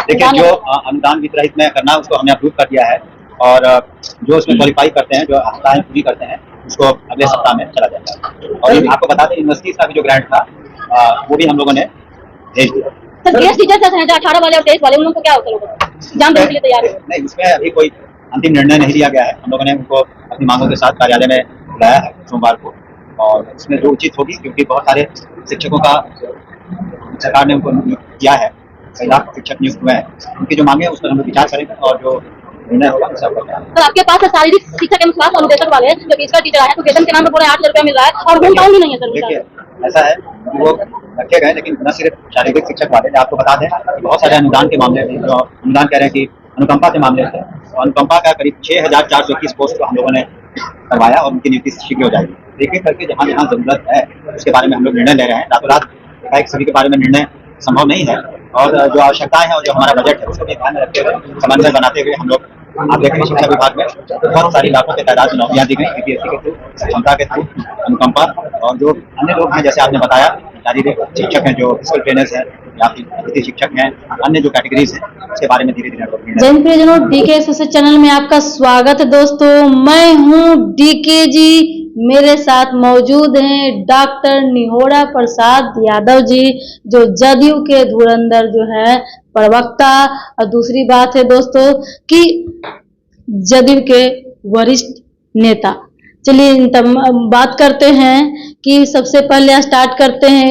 देखिए, जो अनुदान वितरित में करना उसको हमने अप्रूव कर दिया है और जो उसमें क्वालिफाई करते हैं, जो आवश्यकताएं पूरी करते हैं, उसको अगले सप्ताह में चला जाता है। और आपको बता दें, यूनिवर्सिटीज का भी जो ग्रांट था वो भी हम लोगों ने भेज दिया। सर, गेस्ट टीचर्स हैं जो 18 वाले और 23 वाले, उन लोगों को क्या होता है? एग्जाम देने के लिए तैयार है? नहीं, उसमें अभी कोई अंतिम निर्णय नहीं लिया गया है। हम लोगों ने उनको अपनी मांगों के साथ कार्यालय में बुलाया है सोमवार को, और उसमें जो उचित होगी, क्योंकि बहुत सारे शिक्षकों का सरकार ने उनको नियुक्त किया है, कई लाख शिक्षक नियुक्त हुए हैं, उनकी जो मांगे हैं उस पर हम लोग विचार करेंगे और जो निर्णय होगा उसे आपको बताएंगे। सर, आपके पास शारीरिक शिक्षा के अनुसार अनुदेशक वाले जो फिजिकल टीचर है, तो वेतन के नाम पर पूरे 8,000 रुपया मिल रहा है और होम टाउन भी नहीं है सर। देखिए, ऐसा है कि वो रखे गए, लेकिन न सिर्फ शारीरिक शिक्षक वाले, आपको बता दें कि बहुत सारे अनुदान के मामले थे, जो अनुदान कह रहे हैं कि अनुकंपा के मामले थे, और अनुकंपा का करीब 6,421 पोस्ट को हम लोगों ने करवाया और उनकी नियुक्ति शीघ्र हो जाएगी। एक एक करके जहाँ जहाँ जरूरत है उसके बारे में हम लोग निर्णय ले रहे हैं। रातों रात सभी के बारे में निर्णय संभव नहीं है, और जो आवश्यकताएं हैं और जो हमारा बजट है उसको भी ध्यान में रखते हुए, समन्वय बनाते हुए हम लोग, आप देखेंगे शिक्षा विभाग में बहुत सारी लाखों की तादाद में नौकरियां दी गई, यूपीएससी के थ्रू, क्षमता के थ्रू, अनुकंपा, और जो अन्य लोग हैं, जैसे आपने बताया, शारीरिक शिक्षक हैं, जो फिजिकल ट्रेनर्स हैं, या फिर शिक्षक हैं, अन्य जो कैटेगरीज हैं, उसके बारे में धीरे धीरे। जैन प्रियजनों, डीके एसोसिएट चैनल में आपका स्वागत है दोस्तों। मैं हूं डीके जी, मेरे साथ मौजूद हैं डॉक्टर निहोरा प्रसाद यादव जी, जो जदयू के धुरंधर जो है प्रवक्ता। और दूसरी बात है दोस्तों कि जदयू के वरिष्ठ नेता। चलिए बात करते हैं कि सबसे पहले स्टार्ट करते हैं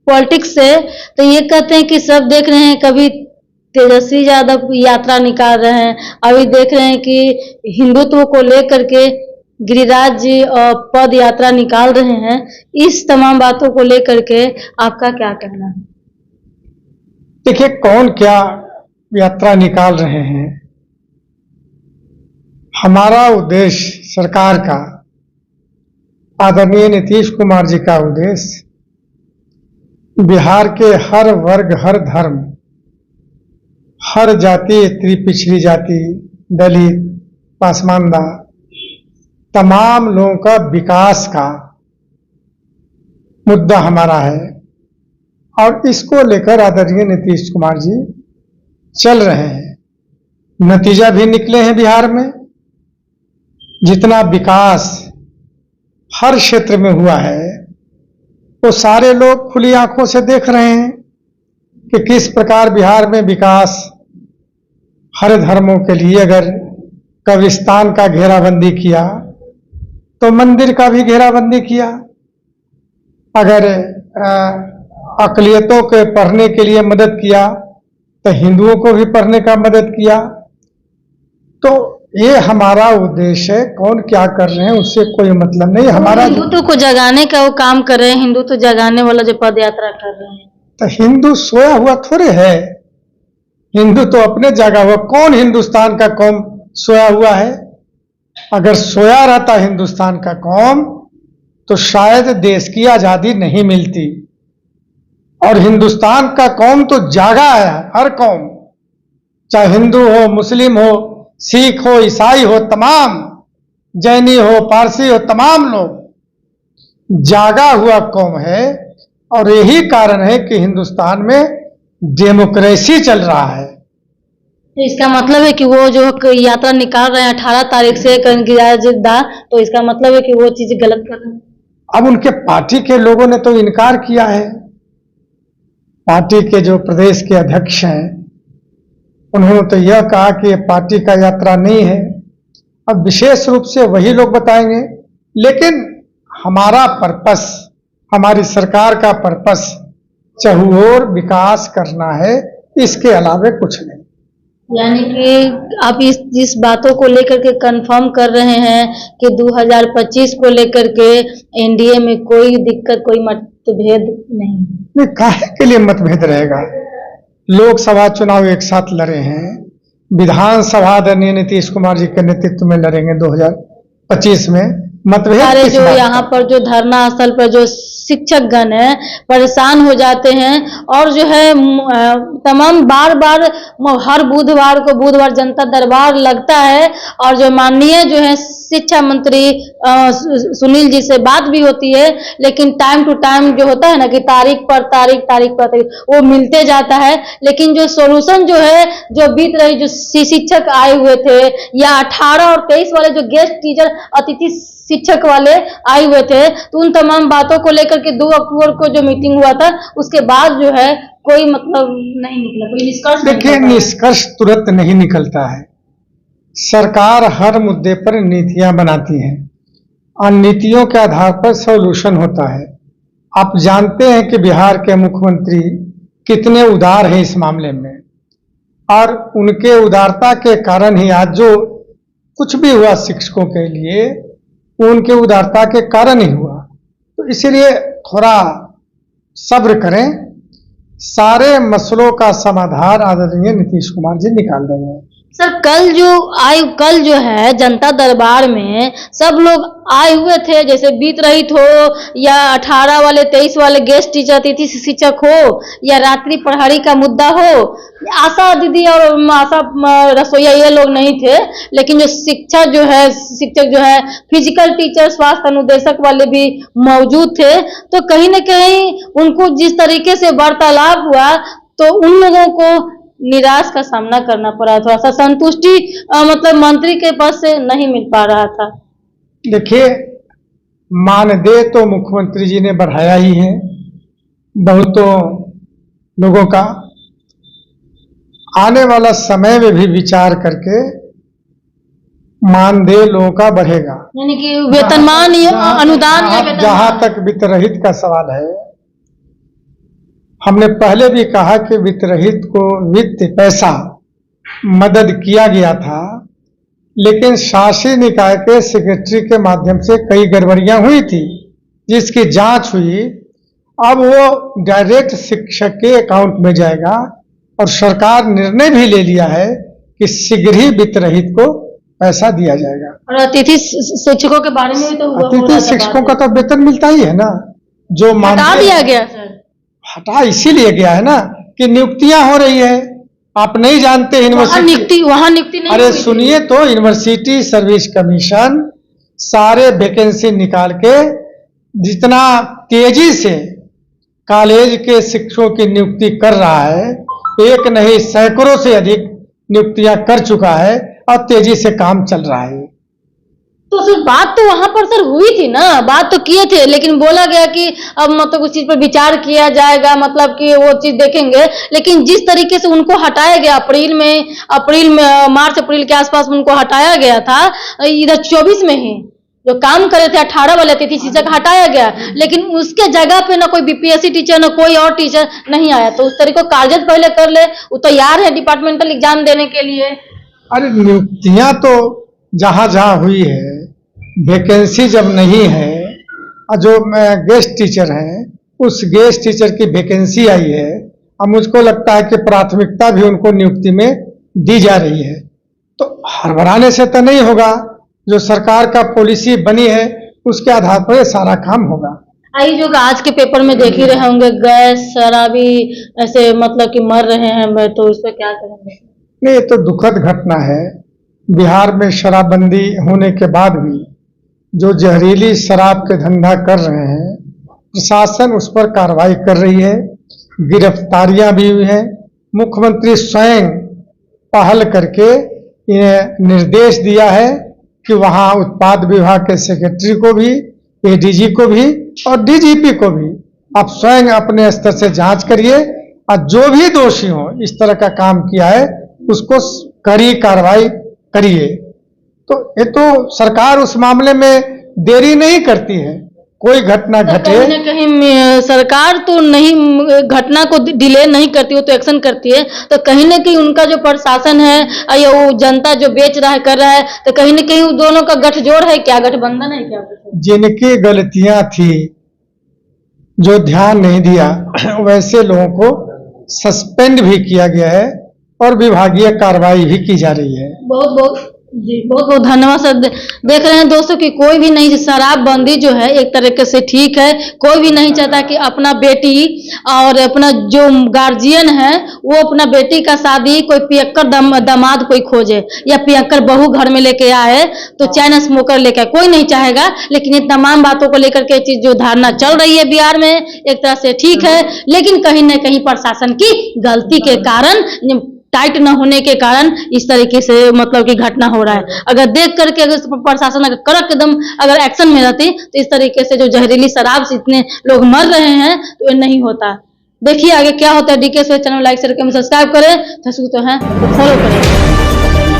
पॉलिटिक्स से। तो ये कहते हैं कि सब देख रहे हैं, कभी तेजस्वी यादव यात्रा निकाल रहे हैं, अभी देख रहे हैं कि हिंदुत्व को लेकर के गिरिराज जी पद यात्रा निकाल रहे हैं। इस तमाम बातों को लेकर के आपका क्या कहना है? देखिए, कौन क्या यात्रा निकाल रहे हैं, हमारा उद्देश्य सरकार का, आदरणीय नीतीश कुमार जी का उद्देश्य बिहार के हर वर्ग, हर धर्म, हर जाति, स्त्री, पिछड़ी जाति, दलित, पासमानदा, तमाम लोगों का विकास का मुद्दा हमारा है, और इसको लेकर आदरणीय नीतीश कुमार जी चल रहे हैं। नतीजा भी निकले हैं बिहार में। जितना विकास हर क्षेत्र में हुआ है, वो सारे लोग खुली आंखों से देख रहे हैं कि किस प्रकार बिहार में विकास हर धर्मों के लिए, अगर कब्रिस्तान का घेराबंदी किया तो मंदिर का भी घेराबंदी किया, अगर अक़लियतों के पढ़ने के लिए मदद किया तो हिंदुओं को भी पढ़ने का मदद किया। तो ये हमारा उद्देश्य है। कौन क्या कर रहे हैं उससे कोई मतलब नहीं। हमारा हिंदुत्व को जगाने का वो काम कर रहे हैं, हिंदुत्व जगाने वाला जो पद यात्रा कर रहे हैं। तो हिंदू सोया हुआ थोड़े है, हिंदू तो अपने जगह हुआ। कौन हिंदुस्तान का कौम सोया हुआ है? अगर सोया रहता हिंदुस्तान का कौम तो शायद देश की आजादी नहीं मिलती। और हिंदुस्तान का कौम तो जागा है, हर कौम, चाहे हिंदू हो, मुस्लिम हो, सिख हो, ईसाई हो, तमाम, जैनी हो, पारसी हो, तमाम लोग जागा हुआ कौम है। और यही कारण है कि हिंदुस्तान में डेमोक्रेसी चल रहा है। तो इसका मतलब है कि वो जो यात्रा निकाल रहे हैं 18 तारीख से गिरिराज दा, तो इसका मतलब है कि वो चीज गलत कर रहे हैं। अब उनके पार्टी के लोगों ने तो इनकार किया है। पार्टी के जो प्रदेश के अध्यक्ष हैं, उन्होंने तो यह कहा कि पार्टी का यात्रा नहीं है। अब विशेष रूप से वही लोग बताएंगे, लेकिन हमारा पर्पस, हमारी सरकार का पर्पस चहुओर विकास करना है, इसके अलावा कुछ नहीं। यानी कि आप इस बातों को लेकर के कंफर्म कर रहे हैं कि 2025 को लेकर के एनडीए में कोई दिक्कत, कोई मतभेद नहीं। काहे के लिए मतभेद रहेगा? लोकसभा चुनाव एक साथ लड़े हैं, विधानसभा आदरणीय नीतीश कुमार जी के नेतृत्व में लड़ेंगे 2025 में। मतभेद सारे किस जो बात यहाँ का? पर जो धरना स्थल पर जो शिक्षक गण है परेशान हो जाते हैं और जो है तमाम बार बार हर बुधवार जनता दरबार लगता है और जो माननीय जो है शिक्षा मंत्री सुनील जी से बात भी होती है, लेकिन टाइम टू टाइम जो होता है ना कि तारीख पर तारीख वो मिलते जाता है, लेकिन जो सॉल्यूशन जो है जो बीत रही जो शिक्षक आए हुए थे या 18 और 23 वाले जो गेस्ट टीचर अतिथि शिक्षक वाले आए हुए थे, तो उन तमाम बातों को लेकर के 2 अक्टूबर को जो मीटिंग हुआ था उसके बाद जो है कोई मतलब नहीं निकला, कोई निष्कर्ष नहीं देखिए, निकला। निष्कर्ष तुरंत नहीं निकलता है। सरकार हर मुद्दे पर नीतियां बनाती है और नीतियों के आधार पर सॉल्यूशन होता है। आप जानते हैं कि बिहार के मुख्यमंत्री कितने उदार हैं इस मामले में, और उनके उदारता के कारण ही आज जो कुछ भी हुआ शिक्षकों के लिए वो उनके उदारता के कारण ही हुआ। तो इसीलिए थोड़ा सब्र करें, सारे मसलों का समाधान आदरणीय नीतीश कुमार जी निकाल देंगे। सर कल जो है जनता दरबार में सब लोग आए हुए थे, जैसे बीत रही हो या 18 वाले 23 वाले गेस्ट टीचर अतिथि शिक्षक हो या रात्रि प्रहरी का मुद्दा हो, आशा दीदी और आशा रसोईया ये लोग नहीं थे, लेकिन जो शिक्षक जो है फिजिकल टीचर स्वास्थ्य अनुदेशक वाले भी मौजूद थे। तो कहीं न कहीं उनको जिस तरीके से वार्तालाप हुआ तो उन लोगों को निराश का सामना करना पड़ा, थोड़ा सा संतुष्टि मतलब मंत्री के पद से नहीं मिल पा रहा था। देखिए, मानदेय तो मुख्यमंत्री जी ने बढ़ाया ही है बहुतों लोगों का, आने वाला समय में भी विचार करके मानदेय लोगों का बढ़ेगा, यानी कि वेतनमान अनुदान या जहां तक वित्त रहित का सवाल है, हमने पहले भी कहा कि वित्त रहित को वित्त पैसा मदद किया गया था, लेकिन शासी निकाय के सेक्रेटरी के माध्यम से कई गड़बड़ियां हुई थी जिसकी जांच हुई। अब वो डायरेक्ट शिक्षक के अकाउंट में जाएगा और सरकार निर्णय भी ले लिया है कि शीघ्र ही वित्त रहित को पैसा दिया जाएगा। और अतिथि शिक्षकों के बारे में भी तो अतिथि शिक्षकों का तो वेतन मिलता ही है ना, जो हटा दिया गया सर। हटा इसीलिए गया है ना कि नियुक्तियां हो रही है, आप नहीं जानते यूनिवर्सिटी वहां नियुक्ति नहीं। अरे सुनिए तो, यूनिवर्सिटी सर्विस कमीशन सारे वैकेंसी निकाल के जितना तेजी से कॉलेज के शिक्षकों की नियुक्ति कर रहा है, एक नहीं सैकड़ों से अधिक नियुक्तियां कर चुका है और तेजी से काम चल रहा है। तो सर बात तो वहां पर सर हुई थी ना, बात तो किए थे, लेकिन बोला गया कि अब मतलब उस चीज पर विचार किया जाएगा, मतलब कि वो चीज देखेंगे, लेकिन जिस तरीके से उनको हटाया गया मार्च अप्रैल के आसपास उनको हटाया गया था, इधर 24 में ही जो काम करे थे 18 वाले अतिथि शिक्षक हटाया गया, लेकिन उसके जगह पे ना कोई बीपीएससी टीचर ना कोई और टीचर नहीं आया। तो उस तरीके को कागज पहले कर ले, वो तैयार है डिपार्टमेंटल एग्जाम देने के लिए। अरे नियुक्तियां तो जहां जहां हुई है, वैकेंसी जब नहीं है, जो गेस्ट टीचर हैं उस गेस्ट टीचर की वैकेंसी आई है, अब मुझको लगता है कि प्राथमिकता भी उनको नियुक्ति में दी जा रही है। तो हड़बड़ाने से तो नहीं होगा, जो सरकार का पॉलिसी बनी है उसके आधार पर सारा काम होगा। आई जो आज के पेपर में देख ही रहे होंगे, गैस शराबी ऐसे मतलब कि मर रहे हैं, मैं तो इस पर क्या करेंगे? नहीं, ये तो दुखद घटना है। बिहार में शराबबंदी होने के बाद भी जो जहरीली शराब के धंधा कर रहे हैं, प्रशासन उस पर कार्रवाई कर रही है, गिरफ्तारियां भी हुई हैं। मुख्यमंत्री स्वयं पहल करके इन्हें निर्देश दिया है कि वहां उत्पाद विभाग के सेक्रेटरी को भी, एडीजी को भी और डीजीपी को भी आप स्वयं अपने स्तर से जांच करिए और जो भी दोषी हो इस तरह का काम किया है उसको कड़ी कार्रवाई करिए। तो ये तो सरकार उस मामले में देरी नहीं करती है, कोई घटना घटे कहीं न कहीं सरकार तो नहीं घटना को डिले नहीं करती, वो तो एक्शन करती है। तो कहीं न कहीं उनका जो प्रशासन है या वो जनता जो बेच रहा है कर रहा है, तो कहीं न कहीं दोनों का गठजोड़ है, क्या गठबंधन है क्या? जिनकी गलतियां थी, जो ध्यान नहीं दिया, वैसे लोगों को सस्पेंड भी किया गया है और विभागीय कार्रवाई भी की जा रही है। बहुत बहुत जी बहुत बहुत धन्यवाद सर। देख रहे हैं दोस्तों कि कोई भी नहीं, शराबबंदी जो है एक तरीके से ठीक है। कोई भी नहीं चाहता कि अपना बेटी और अपना जो गार्जियन है वो अपना बेटी का शादी कोई पियक्कर दामाद कोई खोजे या पियक्कर बहू घर में लेके आए तो चैन स्मोकर लेके आए, कोई नहीं चाहेगा। लेकिन ये तमाम बातों को लेकर के चीज जो धारणा चल रही है बिहार में एक तरह से ठीक है, लेकिन कहीं ना कहीं प्रशासन की गलती के कारण, टाइट न होने के कारण इस तरीके से मतलब कि घटना हो रहा है। अगर देख करके अगर प्रशासन अगर कड़क एकदम अगर एक्शन में रहती तो इस तरीके से जो जहरीली शराब से इतने लोग मर रहे हैं तो ये नहीं होता। देखिए आगे क्या होता है। डीके चैनल लाइक शेयर करें, सब्सक्राइब करें, फेसबुक तो है तो फॉलो करें।